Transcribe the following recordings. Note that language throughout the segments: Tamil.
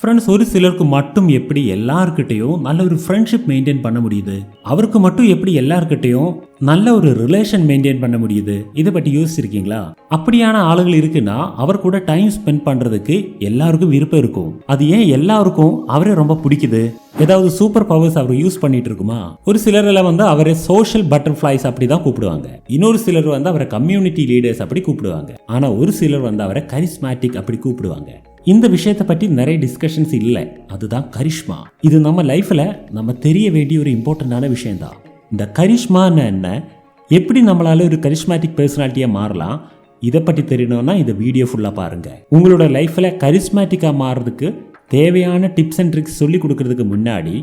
ஃப்ரெண்ட்ஸ், ஒரு சிலருக்கு மட்டும் எப்படி எல்லார்கிட்டையும் நல்ல ஒரு ஃப்ரெண்ட்ஷிப் மெயின்டைன் பண்ண முடியுது, அவருக்கு மட்டும் எப்படி எல்லார்கிட்டையும் நல்ல ஒரு ரிலேஷன் மெயின்டைன் பண்ண முடியுது, இதை பற்றி யோசிச்சிருக்கீங்களா? அப்படியான ஆளுகள் இருக்குன்னா அவர் கூட டைம் ஸ்பெண்ட் பண்றதுக்கு எல்லாருக்கும் விருப்பம் இருக்கும். அது ஏன் எல்லாருக்கும் அவரே ரொம்ப பிடிக்குது? ஏதாவது சூப்பர் பவர்ஸ் அவர் யூஸ் பண்ணிட்டு இருக்குமா? ஒரு சிலர் எல்லாம் அவரை சோஷியல் பட்டர்ஃபிளைஸ் அப்படிதான் கூப்பிடுவாங்க. இன்னொரு சிலர் அவரை கம்யூனிட்டி லீடர்ஸ் அப்படி கூப்பிடுவாங்க. ஆனா ஒரு சிலர் அவரை கரிஸ்மேட்டிக் அப்படி கூப்பிடுவாங்க. இந்த விஷயத்தை பற்றி நிறைய டிஸ்கஷன்ஸ் இல்லை. அதுதான் கரிஷ்மா. இது நம்ம லைஃப்ல நம்ம தெரிய வேண்டிய ஒரு இம்பார்ட்டன்டான விஷயம் தான். இந்த கரிஷ்மான்னு என்ன, எப்படி நம்மளால ஒரு கரிஸ்மேட்டிக் பர்சனாலிட்டியா மாறலாம், இதை பற்றி தெரியணும்னா இந்த வீடியோ ஃபுல்லா பாருங்க. உங்களோட லைஃப்ல கரிஸ்மேட்டிக்கா மாறதுக்கு தேவையான டிப்ஸ் அண்ட் ட்ரிக்ஸ் சொல்லி கொடுக்கறதுக்கு முன்னாடி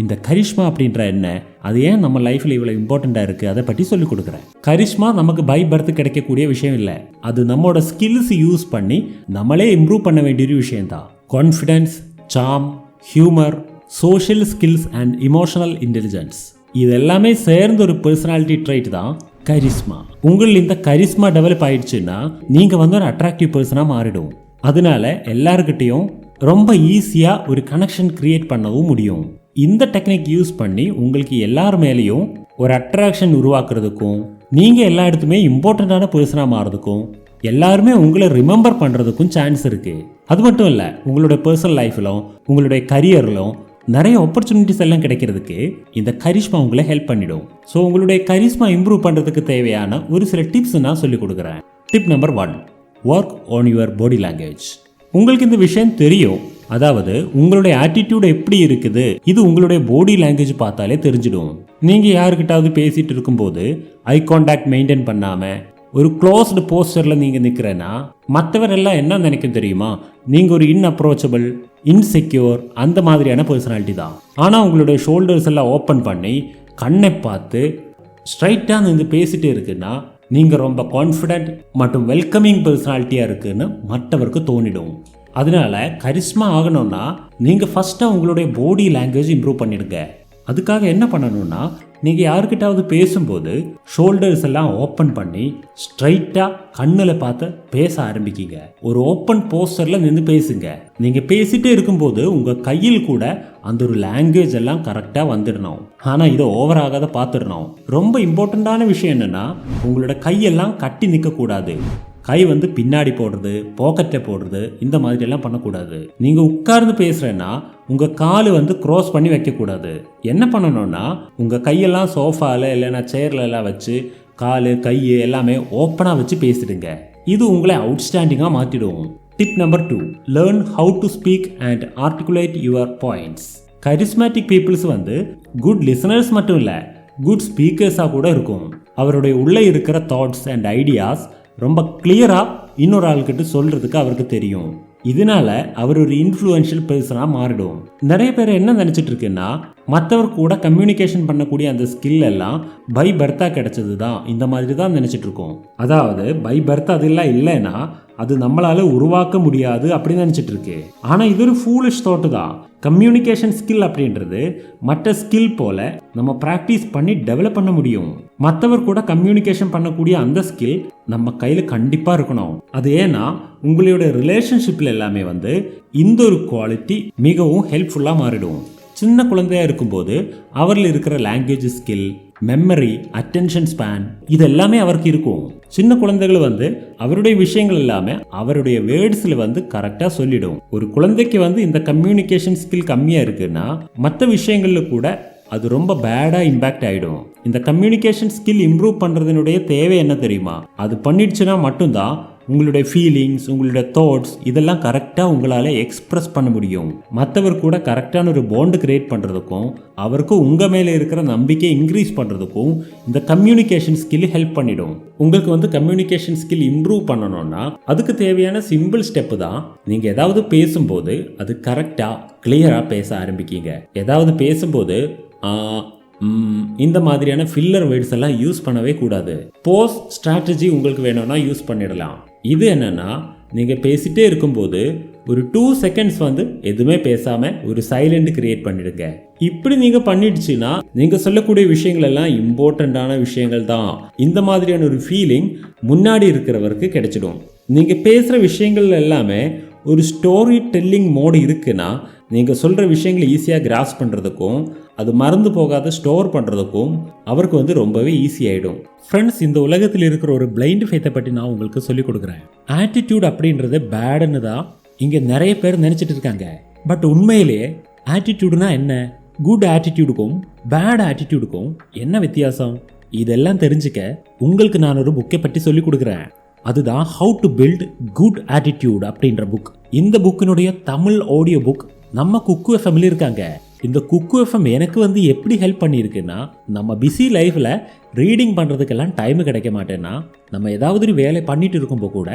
இந்த கரிஷ்மா அப்படின்ற என்ன, அது ஏன் நம்ம லைஃப்ல இவ்வளவு இம்பார்ட்டண்டா இருக்கு, அதை பற்றி சொல்லி கொடுக்குறேன். கரிஷ்மா நமக்கு பை பர்த் கிடைக்கக்கூடிய விஷயம் இல்லை. அது நம்மளோட ஸ்கில்ஸ் யூஸ் பண்ணி நம்மளே இம்ப்ரூவ் பண்ண வேண்டிய ஒரு விஷயம் தான். Confidence, charm, humour, social skills and emotional intelligence, இது எல்லாமே சேர்ந்த ஒரு பர்சனாலிட்டி ட்ரைட் தான் கரிஷ்மா. உங்களுக்கு இந்த கரிஷ்மா டெவலப் ஆயிடுச்சுன்னா நீங்க ஒரு அட்ராக்டிவ் பர்சனா மாறிடும். அதனால எல்லாருக்கிட்டையும் ரொம்ப ஈஸியா ஒரு கனெக்ஷன் கிரியேட் பண்ணவும் முடியும். இந்த டெக்னிக் யூஸ் பண்ணி உங்களுக்கு எல்லார் மேலேயும் ஒரு அட்ராக்ஷன் உருவாக்குறதுக்கும், நீங்க எல்லா இடத்துமே இம்பார்ட்டண்டான பர்சனா மாறதுக்கும், எல்லாருமே உங்களை ரிமெம்பர் பண்றதுக்கும் சான்ஸ் இருக்கு. அது மட்டும் இல்ல, உங்களுடைய பர்சனல் லைஃப்லும் உங்களுடைய கரியர்லும் நிறைய ஆப்பர்ச்சுனிட்டிஸ் எல்லாம் கிடைக்கிறதுக்கு இந்த கரிஷ்மா உங்களை ஹெல்ப் பண்ணிடும். ஸோ உங்களுடைய கரிஷ்மா இம்ப்ரூவ் பண்றதுக்கு தேவையான ஒரு சில டிப்ஸ் நான் சொல்லி கொடுக்குறேன். Tip number 1, work on your body language. உங்களுக்கு இந்த விஷயம் தெரியும். அதாவது உங்களுடைய ஆட்டிடியூட் எப்படி இருக்குது, இது உங்களுடைய பாடி லாங்குவேஜ் பார்த்தாலே தெரிஞ்சிடும். நீங்க யாருக்கிட்டாவது பேசிட்டு இருக்கும்போது ஐ கான்டாக்ட் மெயின்டைன் பண்ணாம ஒரு க்ளோஸ்டு போஸ்டர்ல நீங்க நிக்கிறேன்னா மற்றவர் எல்லாம் என்ன நினைக்கும் தெரியுமா? நீங்க ஒரு இன்அப்ரோச்சபிள், இன்செக்யூர் அந்த மாதிரியான பர்சனாலிட்டி தான். ஆனா உங்களுடைய ஷோல்டர்ஸ் எல்லாம் ஓப்பன் பண்ணி கண்ணை பார்த்து ஸ்ட்ரைட்டா நீங்க பேசிட்டே இருக்குன்னா நீங்க ரொம்ப கான்ஃபிடென்ட் மற்றும் வெல்கமிங் பர்சனாலிட்டியா இருக்குன்னு மற்றவருக்கு தோணிடும். அதனால கரிஷ்மா ஆகணும்னா நீங்க ஃபர்ஸ்டா உங்களுடைய பாடி லாங்குவேஜ் இம்ப்ரூவ் பண்ணிடுங்க. அதுக்காக என்ன பண்ணணும்னா, நீங்க யாருக்கிட்டாவது பேசும்போது ஷோல்டர்ஸ் எல்லாம் ஓப்பன் பண்ணி ஸ்ட்ரைட்டா கண்ணுல பார்த்து பேச ஆரம்பிக்கீங்க. ஒரு ஓப்பன் போஸ்டர்ல நின்று பேசுங்க. நீங்க பேசிட்டே இருக்கும்போது உங்க கையில் கூட அந்த ஒரு லாங்குவேஜ் எல்லாம் கரெக்டா வந்துடணும். ஆனா இதை ஓவர் ஆகாத பார்த்துடணும். ரொம்ப இம்பார்ட்டண்டான விஷயம் என்னன்னா, உங்களோட கையெல்லாம் கட்டி நிற்க கூடாது. கை பின்னாடி போடுறது, பாக்கெட்ல போடுறது, இந்த மாதிரி எல்லாம் பண்ணக்கூடாது. நீங்க உட்கார்ந்து பேசுறேன்னா உங்க காலு க்ராஸ் பண்ணி வைக்க கூடாது. என்ன பண்ணணும்னா, உங்க கையெல்லாம் சோஃபால இல்லைன்னா சேர்ல எல்லாம் வச்சு காலு கை எல்லாமே ஓப்பனா வச்சு பேசிடுங்க. இது உங்களை அவுட்ஸ்டாண்டிங்கா மாத்திடும். Tip number 2, learn how to speak and articulate your points. Charismatic peoples good listeners மட்டும் இல்ல, குட் ஸ்பீக்கர்ஸா கூட இருக்கும். அவருடைய உள்ள இருக்கிற தாட்ஸ் அண்ட் ஐடியாஸ் ரொம்ப கிளியரா இன்னொரு ஆள்கிட்ட சொல்றதுக்கு அவருக்கு தெரியும். இதனால அவர் ஒரு இன்ஃப்ளூயன்ஷியல் பர்சனா மாறிடும். நிறைய பேர் என்ன நினைச்சிட்டு இருக்குன்னா, மற்றவர் கூட கம்யூனிகேஷன் பண்ணக்கூடிய அந்த ஸ்கில் எல்லாம் பை பர்த்தா கிடைச்சது தான், இந்த மாதிரி தான் நினைச்சிட்டு இருக்கோம். அதாவது பை பர்த் அதெல்லாம் இல்லைன்னா அது நம்மளால உருவாக்க முடியாது அப்படின்னு நினைச்சிட்டு இருக்கு. ஆனா இது ஒரு ஃபூலிஷ் தாட் தான். கம்யூனிகேஷன் ஸ்கில் அப்படின்றது மற்ற ஸ்கில் போல நம்ம பிராக்டிஸ் பண்ணி டெவலப் பண்ண முடியும். மற்றவர் கூட கம்யூனிகேஷன் பண்ணக்கூடிய அந்த ஸ்கில் நம்ம கையில கண்டிப்பா இருக்கணும். அது ஏன்னா உங்களோட ரிலேஷன்ஷிப்ல எல்லாமே இந்த ஒரு குவாலிட்டி மிகவும் ஹெல்ப்ஃபுல்லா மாறிடும். சின்ன குழந்தையா இருக்கும்போது அவரில் இருக்கிற language skill, memory, attention span இது எல்லாமே அவருக்கு இருக்கும். சின்ன குழந்தைகள் அவருடைய விஷயங்கள் எல்லாமே அவருடைய வேர்ட்ஸ்ல கரெக்டா சொல்லிடும். ஒரு குழந்தைக்கு இந்த கம்யூனிகேஷன் ஸ்கில் கம்மியா இருக்குன்னா மற்ற விஷயங்கள்ல கூட அது ரொம்ப பேடா இம்பாக்ட் ஆயிடும். இந்த கம்யூனிகேஷன் ஸ்கில் இம்ப்ரூவ் பண்றதுனுடைய தேவை என்ன தெரியுமா? அது பண்ணிடுச்சுன்னா மட்டும்தான் உங்களுடைய ஃபீலிங்ஸ், உங்களுடைய தாட்ஸ் இதெல்லாம் கரெக்டாக உங்களால் எக்ஸ்பிரஸ் பண்ண முடியும். மற்றவர் கூட கரெக்டான ஒரு பாண்ட் கிரியேட் பண்ணுறதுக்கும் அவருக்கும் உங்கள் மேலே இருக்கிற நம்பிக்கை இன்க்ரீஸ் பண்ணுறதுக்கும் இந்த கம்யூனிகேஷன் ஸ்கில் ஹெல்ப் பண்ணிடும். உங்களுக்கு கம்யூனிகேஷன் ஸ்கில் இம்ப்ரூவ் பண்ணணும்னா அதுக்கு தேவையான சிம்பிள் ஸ்டெப்பு தான். நீங்கள் ஏதாவது பேசும்போது அது கரெக்டாக கிளியராக பேச ஆரம்பிக்கீங்க. ஏதாவது பேசும்போது இந்த மாதிரியான ஃபில்லர் வேர்ட்ஸ் எல்லாம் யூஸ் பண்ணவே கூடாது. போஸ் ஸ்ட்ராட்டஜி உங்களுக்கு வேணும்னா யூஸ் பண்ணிடலாம். இது என்னன்னா, நீங்க பேசிட்டே இருக்கும்போது ஒரு 2 செகண்ட்ஸ் எதுவுமே பேசாம ஒரு சைலண்ட் கிரியேட் பண்ணிடுங்க. இப்படி நீங்க பண்ணிடுச்சுன்னா நீங்க சொல்லக்கூடிய விஷயங்கள் எல்லாம் இம்பார்ட்டண்டான விஷயங்கள் தான். இந்த மாதிரியான ஒரு ஃபீலிங் முன்னாடி இருக்கிறவருக்கு கிடைச்சிடும். நீங்க பேசுற விஷயங்கள் எல்லாமே ஒரு ஸ்டோரி டெல்லிங் மோடு இருக்குன்னா நீங்கள் சொல்கிற விஷயங்களை ஈஸியாக கிராஸ் பண்ணுறதுக்கும் அது மறந்து போகாத ஸ்டோர் பண்ணுறதுக்கும் அவருக்கு வந்து ரொம்பவே ஈஸியாகிடும். ஃப்ரெண்ட்ஸ், இந்த உலகத்தில் இருக்கிற ஒரு பிளைண்ட் ஃபேத்தை பற்றி நான் உங்களுக்கு சொல்லிக் கொடுக்குறேன். ஆட்டிடியூட் அப்படின்றது பேடுன்னு தான் இங்கே நிறைய பேர் நினச்சிட்டு இருக்காங்க. பட் உண்மையிலேயே ஆட்டிடியூடுனா என்ன, குட் ஆட்டிடியூடுக்கும் பேட் ஆட்டிடியூடுக்கும் என்ன வித்தியாசம், இதெல்லாம் தெரிஞ்சுக்க உங்களுக்கு நான் ஒரு புக்கை பற்றி சொல்லிக் கொடுக்குறேன். அதுதான் how to build good attitude அப்படின்ற புக். இந்த புக்கினுடைய தமிழ் ஆடியோ புக் நம்ம குக்கு எஃப்எம்ல இருக்காங்க. இந்த குக்கு எஃப்எம் எனக்கு வந்து எப்படி ஹெல்ப் பண்ணியிருக்குன்னா, நம்ம பிஸி லைஃப்பில் ரீடிங் பண்ணுறதுக்கெல்லாம் டைம் கிடைக்க மாட்டேன்னா நம்ம ஏதாவது ஒரு வேலை பண்ணிட்டு இருக்கும்போது கூட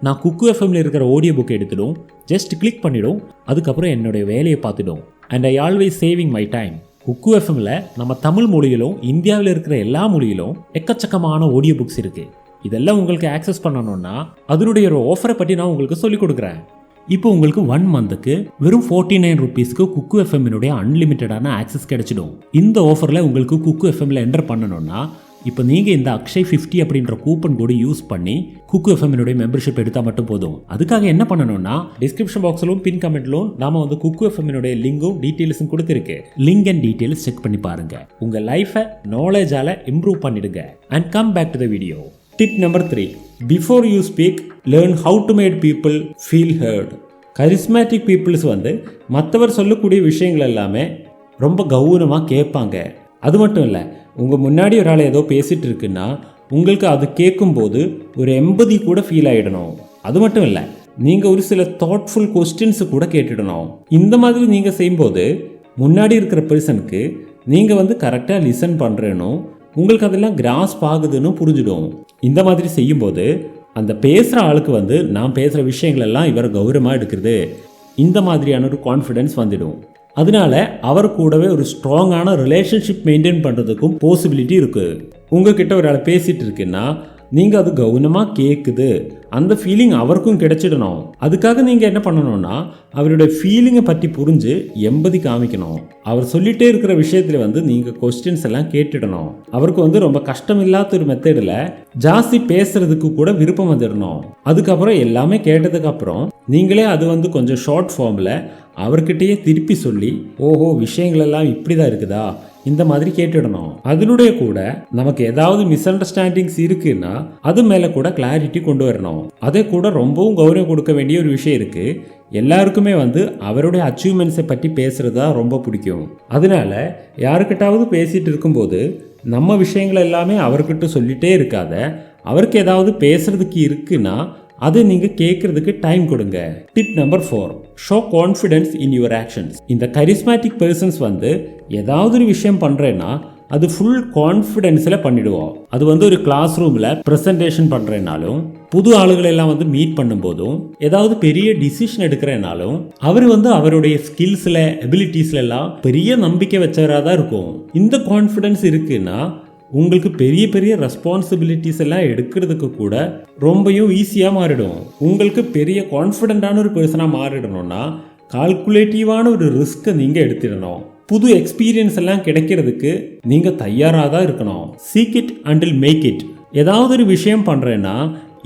நான் குக்கு எஃப்எம்ல இருக்கிற ஆடியோ புக் எடுத்துடும், ஜஸ்ட் கிளிக் பண்ணிடும், அதுக்கப்புறம் என்னுடைய வேலையை பார்த்துடும். And I always saving my time. Kuku எஃப்எம்ல நம்ம தமிழ் மொழியிலும் இந்தியாவில் இருக்கிற எல்லா மொழியிலும் எக்கச்சக்கமான ஆடியோ புக்ஸ் இருக்குது. இதெல்லாம் உங்களுக்கு ஆக்சஸ் பண்ணணும்னா அதனுடைய ஒரு ஆஃபரை பற்றி நான் உங்களுக்கு சொல்லிக் கொடுக்குறேன். இப்போ உங்களுக்கு 1 மந்த்துக்கு வெறும் 49 ரூபீஸ்க்கு குக்கு எஃப்எம்னுடைய அன்லிமிட்டடான ஆக்சஸ் கிடைச்சிடும். இந்த ஆஃபரில் உங்களுக்கு குக்கு எஃப்எம்ல என்டர் பண்ணணும்னா இப்போ நீங்கள் இந்த அக்ஷய் 50 அப்படின்ற கூப்பன் கோடு யூஸ் பண்ணி குக்கு எஃப்எம்னுடைய மெம்பர்ஷிப் எடுத்தால் மட்டும் போதும். அதுக்காக என்ன பண்ணணும்னா டிஸ்கிரிப்ஷன் பாக்ஸ்லும் பின் கமெண்ட்லும் நாம வந்து குக்கு எஃப்எம்னுடைய லிங்கும் டீட்டெயில்ஸும் கொடுத்துருக்கு. லிங்க் அண்ட் டீட்டெயில்ஸ் செக் பண்ணி பாருங்க. உங்கள் லைஃபை நாலேஜால இம்ப்ரூவ் பண்ணிடுங்க. And come back to the video. Tip number 3. Before you speak, learn how to make people feel heard. Charismatic peoples வந்து மற்றவர் சொல்லக்கூடிய விஷயங்கள் எல்லாமே ரொம்ப கௌரவமாக கேட்பாங்க. அது மட்டும் இல்லை, உங்கள் முன்னாடி ஒரு ஆள் ஏதோ பேசிகிட்டு இருக்குன்னா உங்களுக்கு அது கேட்கும்போது ஒரு எம்பதி கூட ஃபீல் ஆகிடணும். அது மட்டும் இல்லை, நீங்கள் ஒரு சில தாட்ஃபுல் கொஸ்டின்ஸு கூட கேட்டுடணும். இந்த மாதிரி நீங்கள் செய்யும்போது முன்னாடி இருக்கிற பர்சனுக்கு நீங்கள் வந்து கரெக்டாக லிசன் பண்ணுறேன்னு உங்களுக்கு அதெல்லாம் கிராஸ்ப் ஆகுதுன்னு புரிஞ்சிடும். இந்த மாதிரி செய்யும்போது அந்த பேசுகிற ஆளுக்கு வந்து நான் பேசுகிற விஷயங்கள் எல்லாம் இவர் கௌரவமாக எடுக்கிறது, இந்த மாதிரியான ஒரு கான்ஃபிடென்ஸ் வந்துடும். அதனால அவர் கூடவே ஒரு ஸ்ட்ராங்கான ரிலேஷன்ஷிப் மெயின்டைன் பண்ணுறதுக்கும் பாசிபிலிட்டி இருக்குது. உங்ககிட்ட ஒரு ஆள் பேசிகிட்டு இருக்குன்னா நீங்கள் அது கவனமாக கேட்குது, அந்த ஃபீலிங் அவருக்கும் கிடைச்சிடணும். அதுக்காக நீங்கள் என்ன பண்ணணும்னா அவருடைய ஃபீலிங்கை பற்றி புரிஞ்சு எம்பதி காமிக்கணும். அவர் சொல்லிகிட்டே இருக்கிற விஷயத்தில் வந்து நீங்கள் கொஸ்டின்ஸ் எல்லாம் கேட்டுடணும். அவருக்கு வந்து ரொம்ப கஷ்டம் இல்லாத ஒரு மெத்தடில் ஜாஸ்தி பேசுறதுக்கு கூட விருப்பம் வந்துடணும். அதுக்கப்புறம் எல்லாமே கேட்டதுக்கப்புறம் நீங்களே அது வந்து கொஞ்சம் ஷார்ட் ஃபார்மில் அவர்கிட்டயே திருப்பி சொல்லி, ஓஹோ விஷயங்கள் எல்லாம் இப்படி தான் இருக்குதா, இந்த மாதிரி கேட்டுடணும். அதனுடைய கூட நமக்கு ஏதாவது மிஸ் அண்டர்ஸ்டாண்டிங்ஸ் இருக்குன்னா அது மேலே கூட கிளாரிட்டி கொண்டு வரணும். அதே கூட ரொம்பவும் கௌரவம் கொடுக்க வேண்டிய ஒரு விஷயம் இருக்கு. எல்லாருக்குமே வந்து அவருடைய அச்சீவ்மெண்ட்ஸை பற்றி பேசுறது தான் ரொம்ப பிடிக்கும். அதனால யாருக்கிட்டாவது பேசிட்டு இருக்கும்போது நம்ம விஷயங்கள் எல்லாமே அவர்கிட்ட சொல்லிட்டே இருக்காத, அவருக்கு ஏதாவது பேசுறதுக்கு இருக்குன்னா அதை நீங்க கேட்கறதுக்கு டைம் கொடுங்க. Tip number 4. Show confidence in your actions. இந்த கரிஸ்மேட்டிக் பர்சன்ஸ் வந்து ஏதாவது ஒரு விஷயம் பண்றேன்னா அது ஃபுல் கான்ஃபிடென்ஸில் பண்ணிடுவோம். அது வந்து ஒரு கிளாஸ் ரூமில் ப்ரெசன்டேஷன் பண்ணுறேனாலும், புது ஆளுகளை எல்லாம் வந்து மீட் பண்ணும்போதும், ஏதாவது பெரிய டிசிஷன் எடுக்கிறேனாலும் அவர் வந்து அவருடைய ஸ்கில்ஸில் எபிலிட்டிஸ்ல எல்லாம் பெரிய நம்பிக்கை வச்சவராக தான் இருக்கும். இந்த கான்ஃபிடென்ஸ் இருக்குன்னா உங்களுக்கு பெரிய பெரிய ரெஸ்பான்சிபிலிட்டிஸ் எல்லாம் எடுக்கிறதுக்கு கூட ரொம்பவும் ஈஸியாக மாறிடும். உங்களுக்கு பெரிய கான்ஃபிடென்ட்டான ஒரு பர்சனாக மாறிடணும்னா கால்குலேட்டிவான ஒரு ரிஸ்க்கை நீங்கள் எடுத்துடணும். புது எக்ஸ்பீரியன்ஸ் எல்லாம் கிடைக்கிறதுக்கு நீங்கள் தயாராக தான் இருக்கணும். Seek it until make it. ஏதாவது ஒரு விஷயம் பண்ணுறேன்னா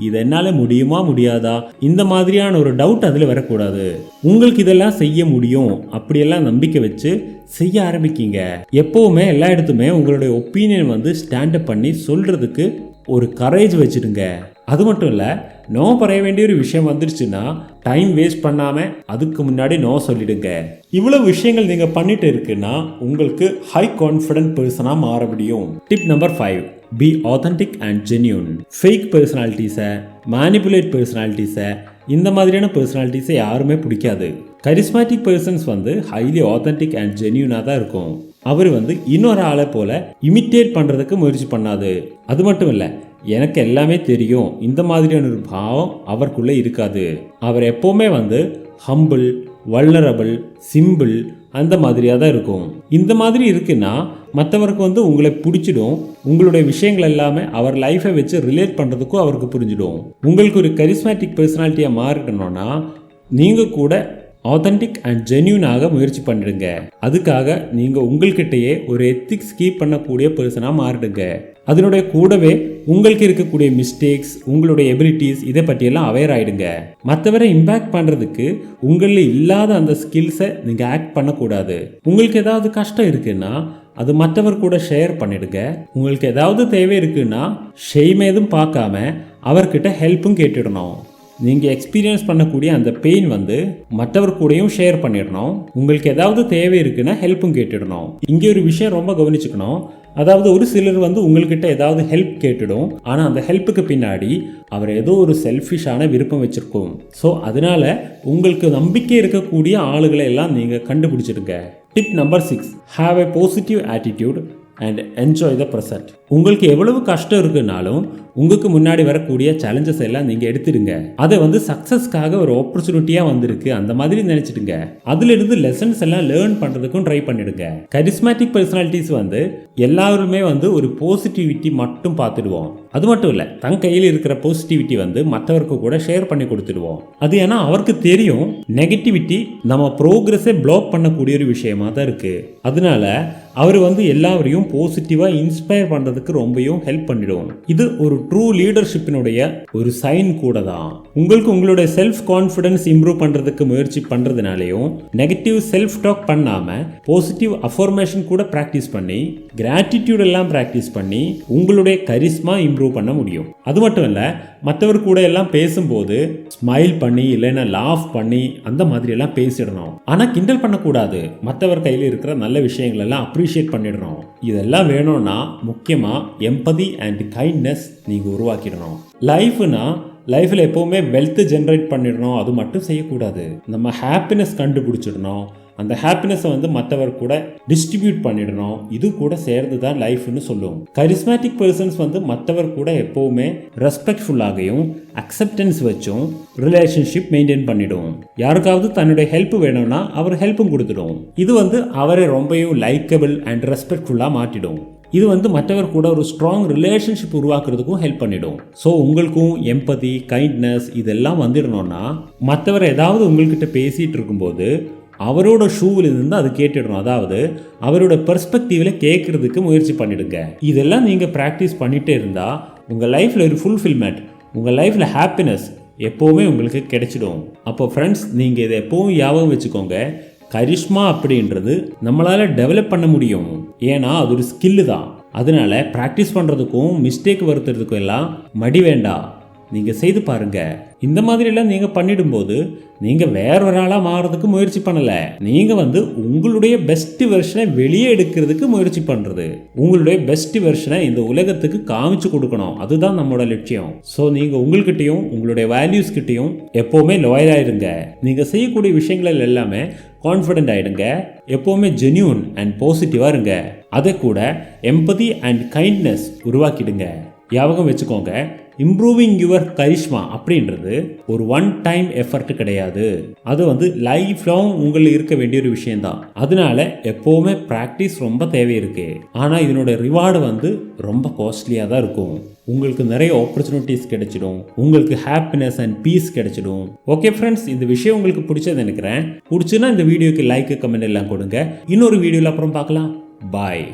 இது என்னால் முடியுமா முடியாதா, இந்த மாதிரியான ஒரு டவுட் அதில் வரக்கூடாது. உங்களுக்கு இதெல்லாம் செய்ய முடியும் அப்படியெல்லாம் நம்பிக்கை வச்சு செய்ய ஆரம்பிக்கிங்க. எப்போவுமே எல்லா இடத்துமே உங்களுடைய ஒப்பீனியன் வந்து ஸ்டாண்டப் பண்ணி சொல்கிறதுக்கு ஒரு கரேஜ் வச்சுடுங்க. அது மட்டும் இல்லை, நோ பறைய வேண்டிய ஒரு விஷயம் வந்துருச்சுன்னா டைம் வேஸ்ட் பண்ணாமல் அதுக்கு முன்னாடி நோ சொல்லிடுங்க. இவ்வளோ விஷயங்கள் நீங்கள் பண்ணிட்டு இருக்குன்னா உங்களுக்கு ஹை கான்ஃபிடென்ட் பர்சனாக மாற முடியும். Tip number 5. Be authentic and genuine. Fake பர்சனாலிட்டிஸை, மேனிப்புலேட் பர்சனாலிட்டிஸை, இந்த மாதிரியான பர்சனாலிட்டிஸை யாருமே பிடிக்காது. கரிஸ்மேட்டிக் பர்சன்ஸ் வந்து ஹைலி ஆத்தென்டிக் அண்ட் ஜென்யூனாக தான் இருக்கும். அவர் வந்து இன்னொரு ஆளை போல இமிட்டேட் பண்ணுறதுக்கு முயற்சி பண்ணாது. அது மட்டும் இல்லை, எனக்கு எல்லாமே தெரியும் இந்த மாதிரியான ஒரு பாவம் அவருக்குள்ளே இருக்காது. அவர் எப்போவுமே வந்து ஹம்பிள், வல்னரபிள், சிம்பிள், அந்த மாதிரியாக தான் இருக்கும். இந்த மாதிரி இருக்குன்னா மற்றவருக்கு வந்து உங்களை பிடிச்சிடும். உங்களுடைய விஷயங்கள் எல்லாமே அவர் லைஃப்பை வச்சு ரிலேட் பண்ணுறதுக்கும் அவருக்கு புரிஞ்சிடும். உங்களுக்கு ஒரு கரிஸ்மேட்டிக் பர்சனாலிட்டியாக மாறிடணும்னா நீங்கள் கூட ஆத்தென்டிக் அண்ட் ஜென்யூனாக முயற்சி பண்ணிடுங்க. அதுக்காக நீங்க உங்கள்கிட்டயே ஒரு எத்திக்ஸ் கீப் பண்ணக்கூடிய பர்சனாக மாறிடுங்க. அதனுடைய கூடவே உங்களுக்கு இருக்கக்கூடிய மிஸ்டேக்ஸ், உங்களுடைய எபிலிட்டிஸ் இதை பற்றியெல்லாம் அவேர் ஆகிடுங்க. மற்றவரை இம்பேக்ட் பண்ணுறதுக்கு உங்களில் இல்லாத அந்த ஸ்கில்ஸை நீங்கள் ஆக்ட் பண்ணக்கூடாது. உங்களுக்கு ஏதாவது கஷ்டம் இருக்குன்னா அது மற்றவர் கூட ஷேர் பண்ணிடுங்க. உங்களுக்கு ஏதாவது தேவை இருக்குன்னா ஷெய்ம் எதுவும் பார்க்காம அவர்கிட்ட ஹெல்ப்பும் கேட்டுடணும். நீங்கள் எக்ஸ்பீரியன்ஸ் பண்ணக்கூடிய அந்த பெயின் மற்றவர் கூடயும் ஷேர் பண்ணிடணும். உங்களுக்கு ஏதாவது தேவை இருக்குன்னா ஹெல்ப்பும் கேட்டுடணும். இங்கே ஒரு விஷயம் ரொம்ப கவனிச்சுக்கணும். அதாவது ஒரு சிலர் உங்கள்கிட்ட ஏதாவது ஹெல்ப் கேட்டுடும், ஆனால் அந்த ஹெல்ப்புக்கு பின்னாடி அவர் ஏதோ ஒரு செல்ஃபிஷான விருப்பம் வச்சிருக்கோம். ஸோ அதனால உங்களுக்கு நம்பிக்கை இருக்கக்கூடிய ஆளுகளை எல்லாம் நீங்கள் கண்டுபிடிச்சிருங்க. Tip number 6, have a positive attitude and enjoy the present. உங்களுக்கு எவ்வளவு கஷ்டம் இருக்குனாலும் உங்களுக்கு முன்னாடி வரக்கூடிய சேலஞ்சஸ் எல்லாம் நீங்கள் எடுத்துடுங்க. அதை சக்ஸஸ்க்காக ஒரு ஆப்பர்ச்சுனிட்டியாக வந்திருக்கு அந்த மாதிரி நினச்சிடுங்க. அதிலிருந்து லெசன்ஸ் எல்லாம் லேர்ன் பண்ணுறதுக்கும் ட்ரை பண்ணிடுங்க. கரிஸ்மேட்டிக் பர்சனாலிட்டிஸ் எல்லாருமே ஒரு பாசிட்டிவிட்டி மட்டும் பார்த்துடுவோம். அது மட்டும் இல்லை, தன் கையில் இருக்கிற பாசிட்டிவிட்டி மற்றவருக்கு கூட ஷேர் பண்ணி கொடுத்துடுவோம். அது ஏன்னா அவருக்கு தெரியும் நெகட்டிவிட்டி நம்ம ப்ரோக்ரஸை பிளாக் பண்ணக்கூடிய ஒரு விஷயமா தான் இருக்கு. அதனால அவர் எல்லாரையும் பாசிட்டிவாக இன்ஸ்பயர் பண்ணுறதுக்கு ரொம்பவும் ஹெல்ப் பண்ணிடும். இது ஒரு ட்ரூ லீடர்ஷிப்பினுடைய ஒரு சைன் கூட தான். உங்களுக்கு உங்களுடைய செல்ஃப் கான்ஃபிடன்ஸ் இம்ப்ரூவ் பண்ணுறதுக்கு முயற்சி பண்ணுறதுனாலையும் நெகட்டிவ் செல்ஃப் டாக் பண்ணாமல் பாசிட்டிவ் அஃபர்மேஷன் கூட ப்ராக்டிஸ் பண்ணி கிராட்டிடியூட் எல்லாம் ப்ராக்டிஸ் பண்ணி உங்களுடைய கரிஸ்மா இம்ப்ரூவ் பண்ண முடியும். அது மட்டும் இல்லை, மற்றவர் கூட எல்லாம் பேசும்போது ஸ்மைல் பண்ணி இல்லைன்னா லாஃப் பண்ணி அந்த மாதிரி எல்லாம் பேசிடணும். ஆனால் கிண்டல் பண்ணக்கூடாது. மற்றவர் கையில் இருக்கிற நல்ல விஷயங்கள் எல்லாம் அப்ரிஷியேட் பண்ணிடணும். இதெல்லாம் வேணும்னா முக்கியமாக எம்பதி அண்ட் கைண்ட்னஸ் நீங்கள் உருவாக்கிடணும். லைஃப்பில் எப்போவுமே வெல்த் ஜென்ரேட் பண்ணிடணும் அது மட்டும் செய்யக்கூடாது. நம்ம ஹாப்பினஸ் கண்டுபிடிச்சிடணும். அந்த ஹாப்பினஸை மற்றவர் கூட டிஸ்ட்ரிபியூட் பண்ணிடணும். இது கூட சேர்ந்து தான் லைஃப்னு சொல்லுவோம். கரிஸ்மேட்டிக் பர்சன்ஸ் மற்றவர் கூட எப்போவுமே ரெஸ்பெக்ட்ஃபுல்லாகவும் அக்செப்டன்ஸ் வச்சும் ரிலேஷன்ஷிப் மெயின்டைன் பண்ணிடும். யாருக்காவது தன்னுடைய ஹெல்ப் வேணும்னா அவர் ஹெல்ப்பும் கொடுத்துடும். இது அவரை ரொம்பவும் லைக்கபிள் அண்ட் ரெஸ்பெக்ட்ஃபுல்லாக மாற்றிடும். இது மற்றவர் கூட ஒரு ஸ்ட்ராங் ரிலேஷன்ஷிப் உருவாக்குறதுக்கும் ஹெல்ப் பண்ணிடும். ஸோ உங்களுக்கும் எம்பதி, கைண்ட்னஸ் இதெல்லாம் வந்துடணும்னா மற்றவர் ஏதாவது உங்கள்கிட்ட பேசிகிட்டு இருக்கும்போது அவரோட ஷூவில் இருந்து அது கேட்டுடணும். அதாவது அவரோட பெர்ஸ்பெக்டிவில் கேட்கறதுக்கு முயற்சி பண்ணிடுங்க. இதெல்லாம் நீங்கள் ப்ராக்டிஸ் பண்ணிகிட்டே இருந்தால் உங்கள் லைஃப்பில் ஒரு ஃபுல்ஃபில்மெண்ட், உங்கள் லைஃப்பில் ஹாப்பினஸ் எப்போவுமே உங்களுக்கு கிடைச்சிடும். அப்போ ஃப்ரெண்ட்ஸ், நீங்கள் இதை எப்போவும் ஞாபகம் வச்சுக்கோங்க. கரிஷ்மா அப்படின்றது நம்மளால் டெவலப் பண்ண முடியும். ஏன்னா அது ஒரு ஸ்கில்லு தான். அதனால ப்ராக்டிஸ் பண்ணுறதுக்கும் மிஸ்டேக் வருத்துறதுக்கும் எல்லாம் மடி வேண்டாம். நீங்கள் செய்து பாருங்கள். இந்த மாதிரிலாம் நீங்கள் பண்ணிடும்போது நீங்கள் வேற ஒரு ஆளாக மாறுறதுக்கு முயற்சி பண்ணலை. நீங்கள் உங்களுடைய பெஸ்ட் வெர்ஷனை வெளியே எடுக்கிறதுக்கு முயற்சி பண்ணுறது. உங்களுடைய பெஸ்ட் வெர்ஷனை இந்த உலகத்துக்கு காமிச்சு கொடுக்கணும். அதுதான் நம்மளோட லட்சியம். ஸோ நீங்கள் உங்கள்கிட்டையும் உங்களுடைய வேல்யூஸ்கிட்டையும் எப்போவுமே லாயலாக இருங்க. நீங்கள் செய்யக்கூடிய விஷயங்கள் எல்லாமே கான்ஃபிடென்ட் ஆகிடுங்க. எப்போவுமே ஜென்யூன் அண்ட் பாசிட்டிவாக இருங்க. அதை கூட எம்பதி அண்ட் கைண்ட்னஸ் உருவாக்கிடுங்க. ஞாபகம் வச்சுக்கோங்க, இம்ப்ரூவிங் யுவர் கரிஷ்மா அப்படின்றது ஒரு ஒன் டைம் எஃபர்ட் கிடையாது. அது லைஃப் லாங் உங்களுக்கு இருக்க வேண்டிய ஒரு விஷயம்தான். அதனால எப்போவுமே ப்ராக்டிஸ் ரொம்ப தேவை இருக்கு. ஆனால் இதனோட ரிவார்டு ரொம்ப காஸ்ட்லியாக தான் இருக்கும். உங்களுக்கு நிறைய ஆப்பர்ச்சுனிட்டிஸ் கிடைச்சிடும். உங்களுக்கு ஹாப்பினஸ் அண்ட் பீஸ் கிடைச்சிடும். ஓகே ஃப்ரெண்ட்ஸ், இந்த விஷயம் உங்களுக்கு பிடிச்சது நினைக்கிறேன். பிடிச்சுன்னா இந்த வீடியோக்கு லைக், கமெண்ட் எல்லாம் கொடுங்க. இன்னொரு வீடியோவில் அப்புறம் பார்க்கலாம். பாய்.